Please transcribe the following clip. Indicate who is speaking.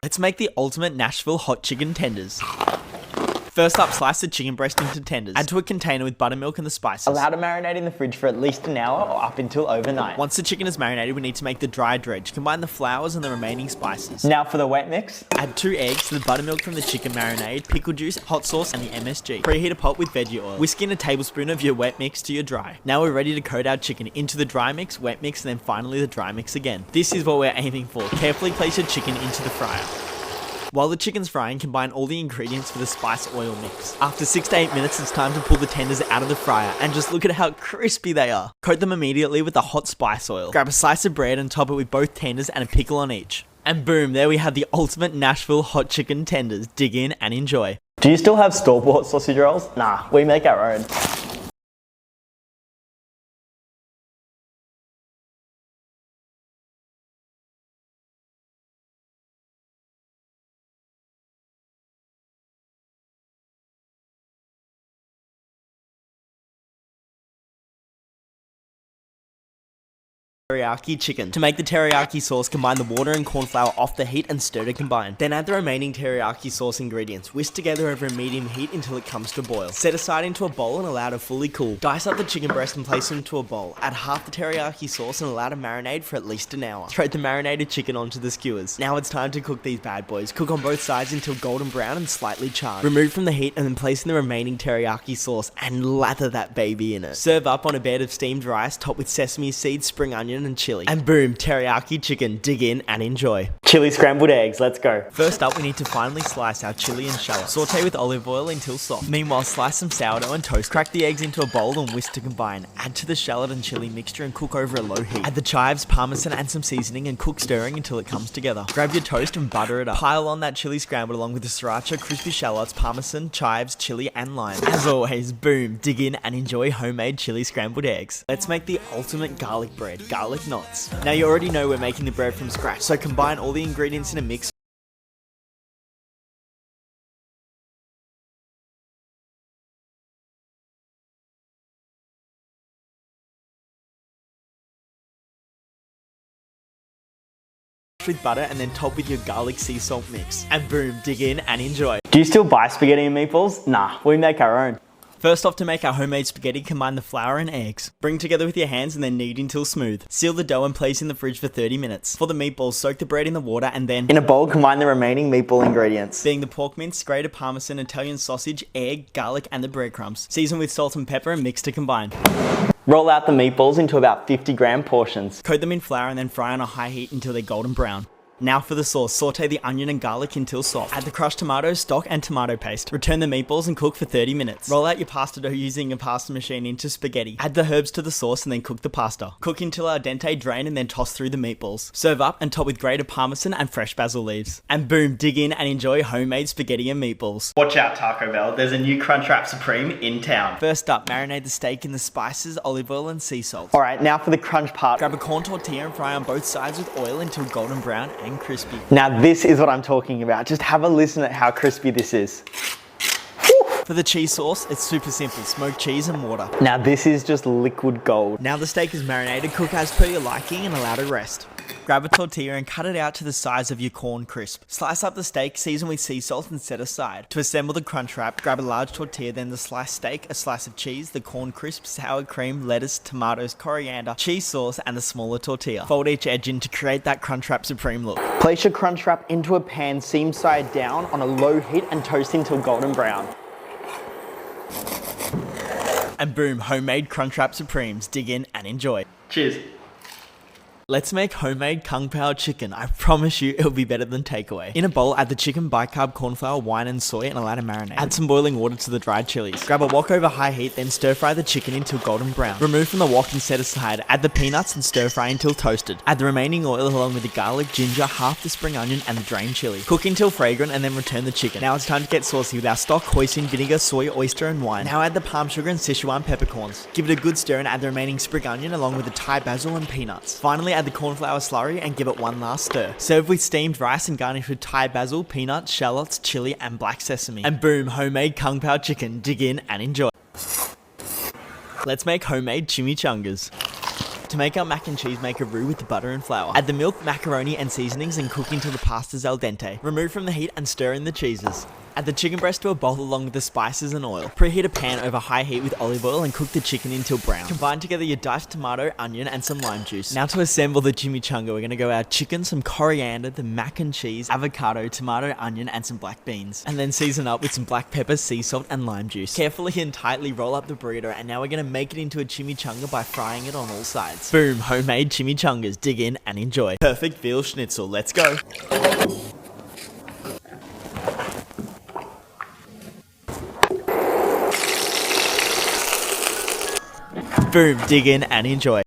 Speaker 1: Let's make the ultimate Nashville Hot Chicken tenders. First up, slice the chicken breast into tenders. Add to a container with buttermilk and the spices.
Speaker 2: Allow to marinate in the fridge for at least an hour or up until overnight.
Speaker 1: Once the chicken is marinated, we need to make the dry dredge. Combine the flours and the remaining spices.
Speaker 2: Now for the wet mix.
Speaker 1: Add 2 eggs to the buttermilk from the chicken marinade, pickle juice, hot sauce, and the MSG. Preheat a pot with veggie oil. Whisk in a tablespoon of your wet mix to your dry. Now we're ready to coat our chicken into the dry mix, wet mix, and then finally the dry mix again. This is what we're aiming for. Carefully place your chicken into the fryer. While the chicken's frying, combine all the ingredients for the spice oil mix. After 6 to 8 minutes, it's time to pull the tenders out of the fryer, and just look at how crispy they are. Coat them immediately with the hot spice oil. Grab a slice of bread and top it with both tenders and a pickle on each. And boom, there we have the ultimate Nashville Hot Chicken tenders. Dig in and enjoy.
Speaker 2: Do you still have store-bought sausage rolls? Nah, we make our own.
Speaker 1: Teriyaki chicken. To make the teriyaki sauce, combine the water and corn flour off the heat and stir to combine. Then add the remaining teriyaki sauce ingredients. Whisk together over a medium heat until it comes to a boil. Set aside into a bowl and allow to fully cool. Dice up the chicken breast and place it into a bowl. Add half the teriyaki sauce and allow to marinate for at least an hour. Throw the marinated chicken onto the skewers. Now it's time to cook these bad boys. Cook on both sides until golden brown and slightly charred. Remove from the heat and then place in the remaining teriyaki sauce and lather that baby in it. Serve up on a bed of steamed rice topped with sesame seeds, spring onion, and chili. And boom, teriyaki chicken. Dig in and enjoy.
Speaker 2: Chili scrambled eggs, let's go.
Speaker 1: First up, we need to finely slice our chili and shallot. Saute with olive oil until soft. Meanwhile, slice some sourdough and toast. Crack the eggs into a bowl and whisk to combine. Add to the shallot and chili mixture and cook over a low heat. Add the chives, parmesan, and some seasoning and cook stirring until it comes together. Grab your toast and butter it up. Pile on that chili scrambled along with the sriracha, crispy shallots, parmesan, chives, chili, and lime. As always, boom, dig in and enjoy homemade chili scrambled eggs. Let's make the ultimate garlic bread, garlic knots. Now you already know we're making the bread from scratch, so combine all the ingredients in a mix. With butter and then top with your garlic sea salt mix. And boom, dig in and enjoy.
Speaker 2: Do you still buy spaghetti and meatballs? Nah, we make our own.
Speaker 1: First off, to make our homemade spaghetti, combine the flour and eggs. Bring together with your hands and then knead until smooth. Seal the dough and place in the fridge for 30 minutes. For the meatballs, soak the bread in the water and then...
Speaker 2: In a bowl, combine the remaining meatball ingredients.
Speaker 1: Being the pork mince, grated parmesan, Italian sausage, egg, garlic, and the breadcrumbs. Season with salt and pepper and mix to combine.
Speaker 2: Roll out the meatballs into about 50-gram portions.
Speaker 1: Coat them in flour and then fry on a high heat until they're golden brown. Now for the sauce, saute the onion and garlic until soft. Add the crushed tomatoes, stock, and tomato paste. Return the meatballs and cook for 30 minutes. Roll out your pasta dough using a pasta machine into spaghetti. Add the herbs to the sauce and then cook the pasta. Cook until al dente, drain, and then toss through the meatballs. Serve up and top with grated parmesan and fresh basil leaves. And boom, dig in and enjoy homemade spaghetti and meatballs.
Speaker 2: Watch out, Taco Bell, there's a new Crunchwrap Supreme in town.
Speaker 1: First up, marinate the steak in the spices, olive oil, and sea salt.
Speaker 2: Alright, now for the crunch part.
Speaker 1: Grab a corn tortilla and fry on both sides with oil until golden brown and crispy.
Speaker 2: Now this is what I'm talking about. Just have a listen at how crispy this is.
Speaker 1: For the cheese sauce, it's super simple. Smoked cheese and water.
Speaker 2: Now this is just liquid gold.
Speaker 1: Now the steak is marinated, cook as per your liking and allow to rest. Grab a tortilla and cut it out to the size of your corn crisp. Slice up the steak, season with sea salt and set aside. To assemble the crunch wrap, grab a large tortilla, then the sliced steak, a slice of cheese, the corn crisp, sour cream, lettuce, tomatoes, coriander, cheese sauce, and the smaller tortilla. Fold each edge in to create that Crunchwrap Supreme look.
Speaker 2: Place your crunch wrap into a pan, seam side down on a low heat and toast until golden brown.
Speaker 1: And boom, homemade Crunchwrap Supremes. Dig in and enjoy.
Speaker 2: Cheers.
Speaker 1: Let's make homemade Kung Pao chicken. I promise you it'll be better than takeaway. In a bowl, add the chicken, bicarb, corn flour, wine and soy and allow to marinate. Add some boiling water to the dried chilies. Grab a wok over high heat, then stir fry the chicken until golden brown. Remove from the wok and set aside. Add the peanuts and stir fry until toasted. Add the remaining oil along with the garlic, ginger, half the spring onion and the drained chili. Cook until fragrant and then return the chicken. Now it's time to get saucy with our stock, hoisin, vinegar, soy, oyster and wine. Now add the palm sugar and Sichuan peppercorns. Give it a good stir and add the remaining sprig onion along with the Thai basil and peanuts. Finally add the corn flour slurry and give it one last stir. Serve with steamed rice and garnish with Thai basil, peanuts, shallots, chili and black sesame. And boom, homemade Kung Pao chicken. Dig in and enjoy. Let's make homemade chimichangas. To make our mac and cheese, make a roux with the butter and flour. Add the milk, macaroni, and seasonings and cook until the pasta's al dente. Remove from the heat and stir in the cheeses. Add the chicken breast to a bowl along with the spices and oil. Preheat a pan over high heat with olive oil and cook the chicken until brown. Combine together your diced tomato, onion, and some lime juice. Now to assemble the chimichanga, we're going to go our chicken, some coriander, the mac and cheese, avocado, tomato, onion, and some black beans. And then season up with some black pepper, sea salt, and lime juice. Carefully and tightly roll up the burrito, and now we're going to make it into a chimichanga by frying it on all sides. Boom, homemade chimichangas. Dig in and enjoy. Perfect veal schnitzel, let's go. Boom, dig in and enjoy.